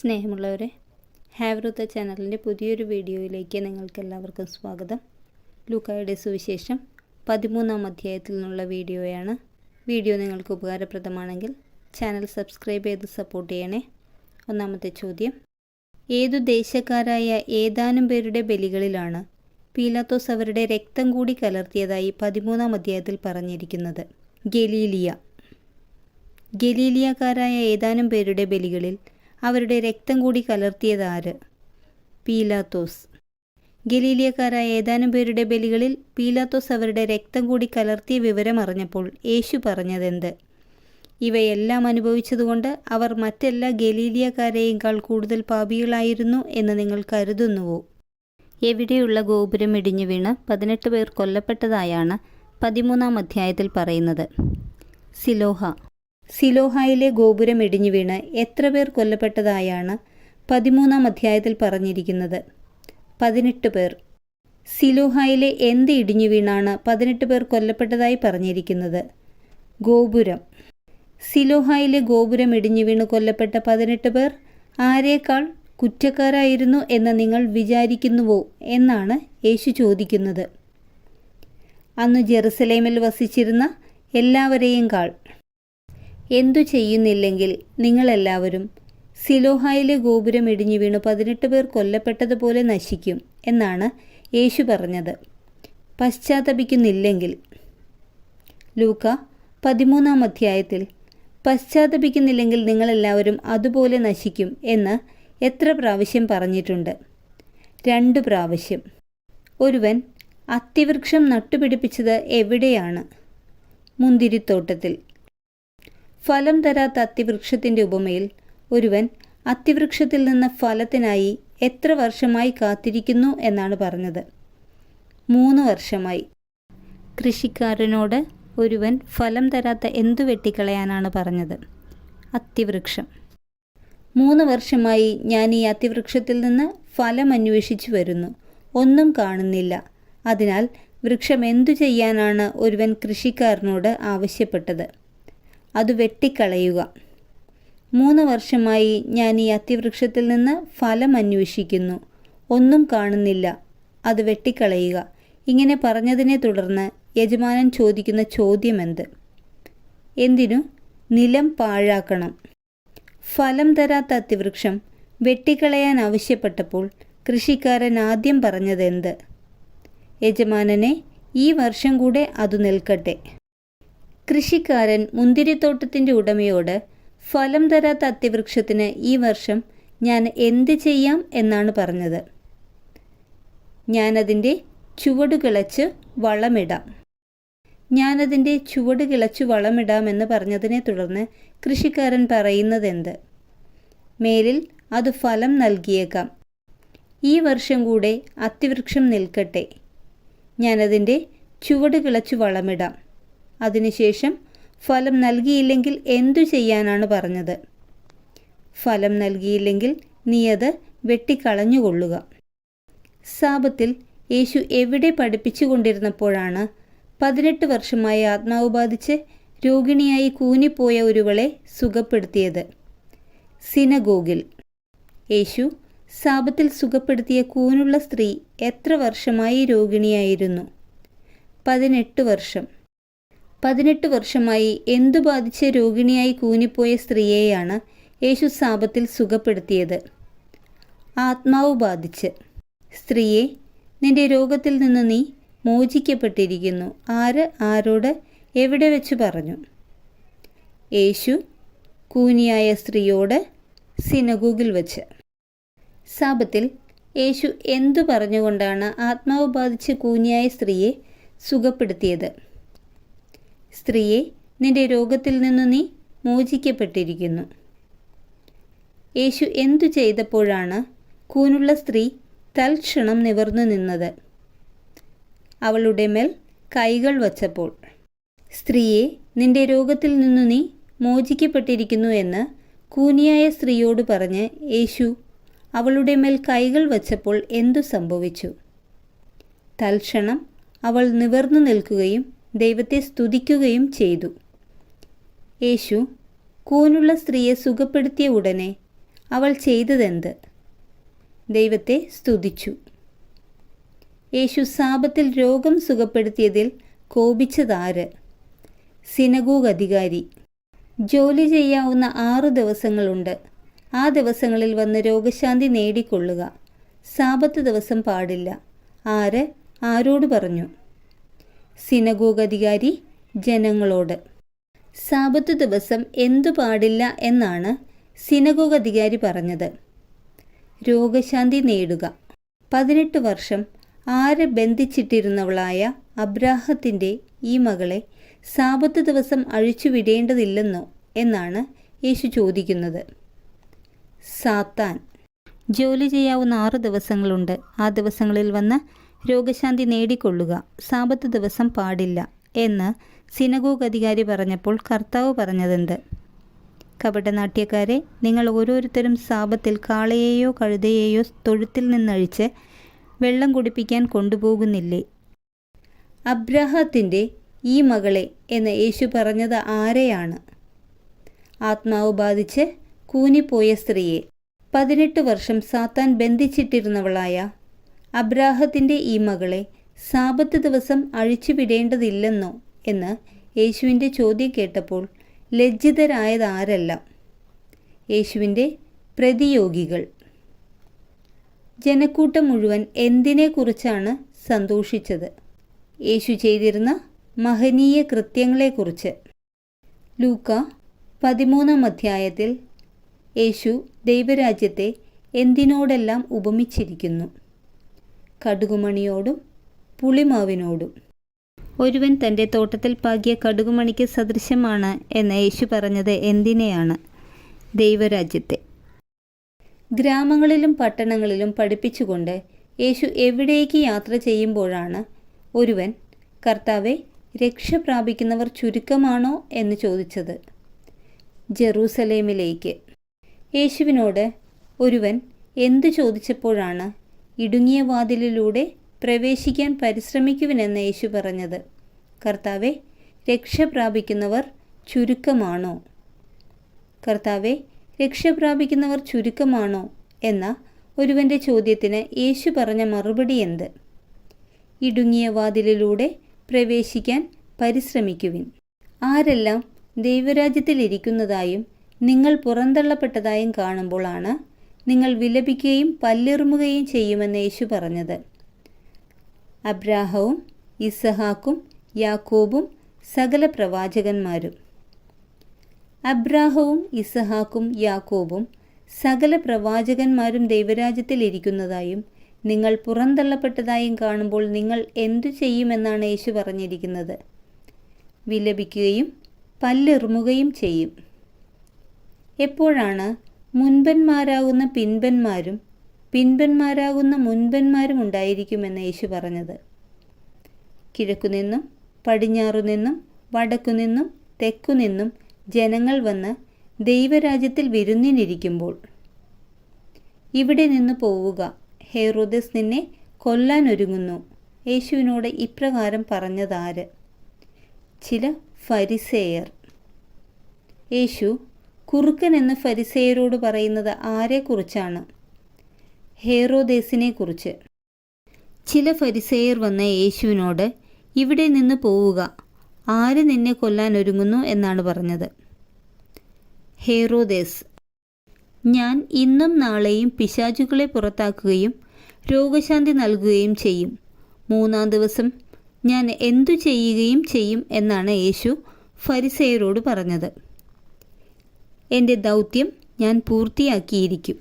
സ്നേഹമുള്ളവരെ, ഹാവ്രൂത്ത ചാനലിൻ്റെ പുതിയൊരു വീഡിയോയിലേക്ക് നിങ്ങൾക്കെല്ലാവർക്കും സ്വാഗതം. ലൂക്കായുടെ സുവിശേഷം 13-ാം അധ്യായത്തിൽ നിന്നുള്ള വീഡിയോയാണ്. വീഡിയോ നിങ്ങൾക്ക് ഉപകാരപ്രദമാണെങ്കിൽ ചാനൽ സബ്സ്ക്രൈബ് ചെയ്ത് സപ്പോർട്ട് ചെയ്യണേ. ഒന്നാമത്തെ ചോദ്യം: ഏതു ദേശക്കാരായ ഏതാനും പേരുടെ ബലികളിലാണ് പീലാത്തോസ് അവരുടെ രക്തം കൂടി കലർത്തിയതായി 13-ാം അധ്യായത്തിൽ പറഞ്ഞിരിക്കുന്നത്? ഗലീലിയക്കാരായ ഏതാനും പേരുടെ ബലികളിൽ അവരുടെ രക്തം കൂടി കലർത്തിയതാര്? പീലാത്തോസ്. ഗലീലിയക്കാരായ ഏതാനും പേരുടെ ബലികളിൽ പീലാത്തോസ് അവരുടെ രക്തം കൂടി കലർത്തിയ വിവരം അറിഞ്ഞപ്പോൾ യേശു പറഞ്ഞതെന്ത്? ഇവയെല്ലാം അനുഭവിച്ചതുകൊണ്ട് അവർ മറ്റെല്ലാ ഗലീലിയക്കാരെയേക്കാൾ കൂടുതൽ പാപികളായിരുന്നു എന്ന് നിങ്ങൾ കരുതുന്നുവോ? എവിടെയുള്ള ഗോപുരം ഇടിഞ്ഞു വീണ് 18 പേർ കൊല്ലപ്പെട്ടതായാണ് 13-ാം അധ്യായത്തിൽ പറയുന്നത്? സിലോഹായിലെ ഗോപുരം ഇടിഞ്ഞു വീണ് എത്ര പേർ കൊല്ലപ്പെട്ടതായാണ് 13-ാം അധ്യായത്തിൽ പറഞ്ഞിരിക്കുന്നത്? 18 പേർ. സിലോഹായിലെ എന്ത് ഇടിഞ്ഞു വീണാണ് 18 പേർ കൊല്ലപ്പെട്ടതായി പറഞ്ഞിരിക്കുന്നത്? ഗോപുരം. സിലോഹായിലെ ഗോപുരം ഇടിഞ്ഞു വീണ് കൊല്ലപ്പെട്ട 18 പേർ ആരേക്കാൾ കുറ്റക്കാരായിരുന്നു എന്ന് നിങ്ങൾ വിചാരിക്കുന്നുവോ എന്നാണ് യേശു ചോദിക്കുന്നത്. അന്ന് ജെറുസലേമിൽ വസിച്ചിരുന്ന എല്ലാവരെയും കാൾ. എന്തു ചെയ്യുന്നില്ലെങ്കിൽ നിങ്ങളെല്ലാവരും സിലോഹായിലെ ഗോപുരം ഇടിഞ്ഞു വീണു 18 പേർ കൊല്ലപ്പെട്ടതുപോലെ നശിക്കും എന്നാണ് യേശു പറഞ്ഞത്. പശ്ചാത്തപിക്കുന്നില്ലെങ്കിൽ. ലൂക്ക 13-ാം അധ്യായത്തിൽ പശ്ചാത്തപിക്കുന്നില്ലെങ്കിൽ നിങ്ങളെല്ലാവരും അതുപോലെ നശിക്കും എന്ന് എത്ര പ്രാവശ്യം പറഞ്ഞിട്ടുണ്ട്? 2 പ്രാവശ്യം. ഒരുവൻ അത്തിവൃക്ഷം നട്ടുപിടിപ്പിച്ചത് എവിടെയാണ്? മുന്തിരിത്തോട്ടത്തിൽ. ഫലം തരാത്ത അത്തിവൃക്ഷത്തിൻ്റെ ഉപമയിൽ ഒരുവൻ അത്തിവൃക്ഷത്തിൽ നിന്ന് ഫലത്തിനായി എത്ര വർഷമായി കാത്തിരിക്കുന്നു എന്നാണ് പറഞ്ഞത്? 3 വർഷമായി. കൃഷിക്കാരനോട് ഒരുവൻ ഫലം തരാത്ത എന്തു വെട്ടിക്കളയാനാണ് പറഞ്ഞത്? അത്തിവൃക്ഷം. 3 വർഷമായി ഞാൻ ഈ അത്തിവൃക്ഷത്തിൽ നിന്ന് ഫലം അന്വേഷിച്ചു വരുന്നു, ഒന്നും കാണുന്നില്ല. അതിനാൽ വൃക്ഷം എന്തു ചെയ്യാനാണ് ഒരുവൻ കൃഷിക്കാരനോട് ആവശ്യപ്പെട്ടത്? അത് വെട്ടിക്കളയുക. 3 വർഷമായി ഞാൻ ഈ അത്തിവൃക്ഷത്തിൽ നിന്ന് ഫലം അന്വേഷിക്കുന്നു, ഒന്നും കാണുന്നില്ല, അത് വെട്ടിക്കളയുക. ഇങ്ങനെ പറഞ്ഞതിനെ തുടർന്ന് യജമാനൻ ചോദിക്കുന്ന ചോദ്യമെന്ത്? എന്തിനു നിലം പാഴാക്കണം? ഫലം തരാത്ത അത്തിവൃക്ഷം വെട്ടിക്കളയാൻ ആവശ്യപ്പെട്ടപ്പോൾ കൃഷിക്കാരൻ ആദ്യം പറഞ്ഞതെന്ത്? യജമാനനെ, ഈ വർഷം കൂടെ അതു നിൽക്കട്ടെ. കൃഷിക്കാരൻ മുന്തിരിത്തോട്ടത്തിൻ്റെ ഉടമയോട് ഫലം തരാത്ത അത്തിവൃക്ഷത്തിന് ഈ വർഷം ഞാൻ എന്ത് ചെയ്യാം എന്നാണ് പറഞ്ഞത്? ഞാനതിൻ്റെ ചുവട് കിളച്ച് വളമിടാം എന്ന് പറഞ്ഞതിനെ തുടർന്ന് കൃഷിക്കാരൻ പറയുന്നതെന്ത്? മേലിൽ അത് ഫലം നൽകിയേക്കാം, ഈ വർഷം കൂടെ അത്തിവൃക്ഷം നിൽക്കട്ടെ. ഞാനതിൻ്റെ ചുവട് കിളച്ച് വളമിടാം. അതിനുശേഷം ഫലം നൽകിയില്ലെങ്കിൽ എന്തു ചെയ്യാനാണ് പറഞ്ഞത്? ഫലം നൽകിയില്ലെങ്കിൽ നീ അത് വെട്ടിക്കളഞ്ഞുകൊള്ളുക. സാബത്തിൽ യേശു എവിടെ പഠിപ്പിച്ചു കൊണ്ടിരുന്നപ്പോഴാണ് 18 വർഷമായി ആത്മാവ് ബാധിച്ച് രോഗിണിയായി കൂനിപ്പോയ ഒരുവളെ സുഖപ്പെടുത്തിയത്? സിനഗോഗിൽ. യേശു സാബത്തിൽ സുഖപ്പെടുത്തിയ കൂനുള്ള സ്ത്രീ എത്ര വർഷമായി രോഗിണിയായിരുന്നു? 18 വർഷം. 18 വർഷമായി എന്തു ബാധിച്ച് രോഗിണിയായി കൂനിപ്പോയ സ്ത്രീയെയാണ് യേശു സാബത്തിൽ സുഖപ്പെടുത്തിയത്? ആത്മാവ് ബാധിച്ച്. സ്ത്രീയെ, നിന്റെ രോഗത്തിൽ നിന്ന് നീ മോചിക്കപ്പെട്ടിരിക്കുന്നു. ആര് ആരോട് എവിടെ വെച്ച് പറഞ്ഞു? യേശു കൂനിയായ സ്ത്രീയോട് സിനഗോഗിൽ വച്ച്. സാബത്തിൽ യേശു എന്തു പറഞ്ഞുകൊണ്ടാണ് ആത്മാവ് ബാധിച്ച് കൂനിയായ സ്ത്രീയെ സുഖപ്പെടുത്തിയത്? സ്ത്രീയെ, നിന്റെ രോഗത്തിൽ നിന്നു നീ മോചിക്കപ്പെട്ടിരിക്കുന്നു. യേശു എന്തു ചെയ്തപ്പോഴാണ് കൂനുള്ള സ്ത്രീ തൽക്ഷണം നിവർന്നു നിന്നത്? അവളുടെ മേൽ കൈകൾ വച്ചപ്പോൾ. സ്ത്രീയെ, നിന്റെ രോഗത്തിൽ നിന്നു നീ മോചിക്കപ്പെട്ടിരിക്കുന്നു എന്ന് കൂനിയായ സ്ത്രീയോട് പറഞ്ഞ് യേശു അവളുടെ മേൽ കൈകൾ വച്ചപ്പോൾ എന്തു സംഭവിച്ചു? തൽക്ഷണം അവൾ നിവർന്നു നിൽക്കുകയും ദൈവത്തെ സ്തുതിക്കുകയും ചെയ്തു. യേശു കൂനുള്ള സ്ത്രീയെ സുഖപ്പെടുത്തിയ ഉടനെ അവൾ ചെയ്തതെന്ത്? ദൈവത്തെ സ്തുതിച്ചു. യേശു സാബത്തിൽ രോഗം സുഖപ്പെടുത്തിയതിൽ കോപിച്ചതാര്? സിനഗോഗ് അധികാരി. ജോലി ചെയ്യാവുന്ന 6 ദിവസങ്ങളുണ്ട്. ആ ദിവസങ്ങളിൽ വന്ന് രോഗശാന്തി നേടിക്കൊള്ളുക. സാബത്ത് ദിവസം പാടില്ല. ആര് ആരോട് പറഞ്ഞു? സിനഗോഗ് അധികാരി ജനങ്ങളോട്. സാബത്ത് ദിവസം എന്തു പാടില്ല എന്നാണ് സിനഗോഗ് അധികാരി പറഞ്ഞത്? രോഗശാന്തി നേടുക. 18 വർഷം ആര് ബന്ധിച്ചിട്ടിരുന്നവളായ അബ്രാഹത്തിൻ്റെ ഈ മകളെ സാബത്ത് ദിവസം അഴിച്ചുവിടേണ്ടതില്ലെന്നോ എന്നാണ് യേശു ചോദിക്കുന്നത്. സാത്താൻ. ജോലി ചെയ്യാവുന്ന 6 ദിവസങ്ങളുണ്ട്. ആ ദിവസങ്ങളിൽ വന്ന് രോഗശാന്തി നേടിക്കൊള്ളുക. സാബത്ത് ദിവസം പാടില്ല എന്ന് സിനഗോഗ് അധികാരി പറഞ്ഞപ്പോൾ കർത്താവ് പറഞ്ഞതെന്ത്? കപടനാട്യക്കാരെ, നിങ്ങൾ ഓരോരുത്തരും സാബത്തിൽ കാളയെയോ കഴുതയെയോ തൊഴുത്തിൽ നിന്നഴിച്ച് വെള്ളം കുടിപ്പിക്കാൻ കൊണ്ടുപോകുന്നില്ലേ? അബ്രാഹത്തിൻ്റെ ഈ മകളെ എന്ന് യേശു പറഞ്ഞത് ആരെയാണ്? ആത്മാവ് ബാധിച്ച് കൂനിപ്പോയ സ്ത്രീയെ. 18 വർഷം സാത്താൻ ബന്ധിച്ചിട്ടിരുന്നവളായ അബ്രാഹത്തിൻ്റെ ഈ മകളെ സാബത്ത് ദിവസം അഴിച്ചുവിടേണ്ടതില്ലെന്നോ എന്ന് യേശുവിൻ്റെ ചോദ്യം കേട്ടപ്പോൾ ലജ്ജിതരായതാരെല്ലാം? യേശുവിൻ്റെ പ്രതിയോഗികൾ. ജനക്കൂട്ടം മുഴുവൻ എന്തിനെക്കുറിച്ചാണ് സന്തോഷിച്ചത്? യേശു ചെയ്തിരുന്ന മഹനീയ കൃത്യങ്ങളെക്കുറിച്ച്. ലൂക്ക 13-ാം അധ്യായത്തിൽ യേശു ദൈവരാജ്യത്തെ എന്തിനോടെല്ലാം ഉപമിച്ചിരിക്കുന്നു? കടുകുമണിയോടും പുളിമാവിനോടും. ഒരുവൻ തൻ്റെ തോട്ടത്തിൽ പാകിയ കടുകുമണിക്ക് സദൃശ്യമാണ് എന്ന് യേശു പറഞ്ഞത് എന്തിനെയാണ്? ദൈവരാജ്യത്തെ. ഗ്രാമങ്ങളിലും പട്ടണങ്ങളിലും പഠിപ്പിച്ചുകൊണ്ട് യേശു എവിടേക്ക് യാത്ര ചെയ്യുമ്പോഴാണ് ഒരുവൻ, കർത്താവെ, രക്ഷ പ്രാപിക്കുന്നവർ ചുരുക്കമാണോ എന്ന് ചോദിച്ചത്? ജെറൂസലേമിലേക്ക്. യേശുവിനോട് ഒരുവൻ എന്തു ചോദിച്ചപ്പോഴാണ് ഇടുങ്ങിയ വാതിലിലൂടെ പ്രവേശിക്കാൻ പരിശ്രമിക്കുവിനെന്ന് യേശു പറഞ്ഞത്? കർത്താവെ, രക്ഷ പ്രാപിക്കുന്നവർ ചുരുക്കമാണോ? കർത്താവെ, രക്ഷ പ്രാപിക്കുന്നവർ ചുരുക്കമാണോ എന്ന ഒരുവൻ്റെ ചോദ്യത്തിന് യേശു പറഞ്ഞ മറുപടി എന്ത്? ഇടുങ്ങിയ വാതിലിലൂടെ പ്രവേശിക്കാൻ പരിശ്രമിക്കുവിൻ. ആരെല്ലാം ദൈവരാജ്യത്തിലിരിക്കുന്നതായും നിങ്ങൾ പുറന്തള്ളപ്പെട്ടതായും കാണുമ്പോഴാണ് നിങ്ങൾ വിലപിക്കുകയും പല്ലിറുമുകയും ചെയ്യുമെന്ന് യേശു പറഞ്ഞത്. അബ്രാഹവും ഇസഹാക്കും യാക്കോബും സകല പ്രവാചകന്മാരും. അബ്രാഹവും ഇസഹാക്കും യാക്കോബും സകല പ്രവാചകന്മാരും ദൈവരാജ്യത്തിലിരിക്കുന്നതായും നിങ്ങൾ പുറന്തള്ളപ്പെട്ടതായും കാണുമ്പോൾ നിങ്ങൾ എന്തു ചെയ്യുമെന്നാണ് യേശു പറഞ്ഞിരിക്കുന്നത്? വിലപിക്കുകയും പല്ലിറുമുകയും ചെയ്യും. എപ്പോഴാണ് മുൻപന്മാരാകുന്ന പിൻപന്മാരും പിൻപന്മാരാകുന്ന മുൻപന്മാരും ഉണ്ടായിരിക്കുമെന്ന് യേശു പറഞ്ഞത്? കിഴക്കുനിന്നും പടിഞ്ഞാറുനിന്നും വടക്കുനിന്നും തെക്കുനിന്നും ജനങ്ങൾ വന്ന് ദൈവരാജ്യത്തിൽ വിരുന്നിനിരിക്കുമ്പോൾ. ഇവിടെ നിന്ന് പോവുക, ഹെറോദസ് നിന്നെ കൊല്ലാനൊരുങ്ങുന്നു. യേശുവിനോട് ഇപ്രകാരം പറഞ്ഞതാര്? ചില ഫരിസേയർ. യേശു കുറുക്കൻ എന്ന് ഫരിസേയരോട് പറയുന്നത് ആരെക്കുറിച്ചാണ്? ഹെറോദേസിനെ കുറിച്ച്. ചില ഫരിസേയർ വന്ന യേശുവിനോട് ഇവിടെ നിന്ന് പോവുക, ആര് നിന്നെ കൊല്ലാനൊരുങ്ങുന്നു എന്നാണ് പറഞ്ഞത്? ഹെറോദേസ്. ഞാൻ ഇന്നും നാളെയും പിശാചുകളെ പുറത്താക്കുകയും രോഗശാന്തി നൽകുകയും ചെയ്യും. 3-ാം ദിവസം ഞാൻ എന്തു ചെയ്യുകയും ചെയ്യും എന്നാണ് യേശു ഫരിസേയരോട് പറഞ്ഞത്. എൻ്റെ ദൗത്യം ഞാൻ പൂർത്തിയാക്കിയിരിക്കും.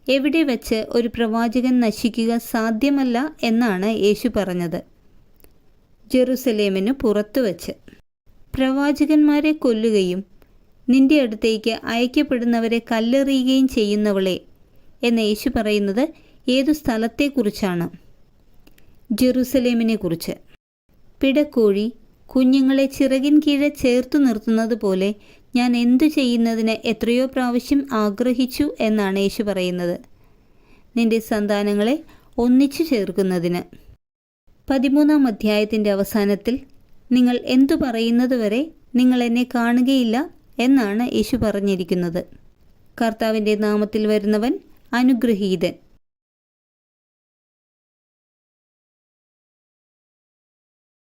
എവിടെ വച്ച് ഒരു പ്രവാചകൻ നശിക്കുക സാധ്യമല്ല എന്നാണ് യേശു പറഞ്ഞത്? ജെറുസലേമിന് പുറത്തു വച്ച്. പ്രവാചകന്മാരെ കൊല്ലുകയും നിന്റെ അടുത്തേക്ക് അയക്കപ്പെടുന്നവരെ കല്ലെറിയുകയും ചെയ്യുന്നവളെ എന്ന് യേശു പറയുന്നത് ഏതു സ്ഥലത്തെക്കുറിച്ചാണ്? ജെറുസലേമിനെ കുറിച്ച്. പിടക്കോഴി കുഞ്ഞുങ്ങളെ ചിറകിൻ കീഴെ ചേർത്തു നിർത്തുന്നത് പോലെ ഞാൻ എന്തു ചെയ്യുന്നതിന് എത്രയോ പ്രാവശ്യം ആഗ്രഹിച്ചു എന്നാണ് യേശു പറയുന്നത്. നിന്റെ സന്താനങ്ങളെ ഒന്നിച്ചു ചേർക്കുന്നതിന്. 13-ാം അധ്യായത്തിൻ്റെ അവസാനത്തിൽ നിങ്ങൾ എന്തു പറയുന്നതുവരെ നിങ്ങൾ എന്നെ കാണുകയില്ല എന്നാണ് യേശു പറഞ്ഞിരിക്കുന്നത്. കർത്താവിൻ്റെ നാമത്തിൽ വരുന്നവൻ അനുഗ്രഹീതൻ.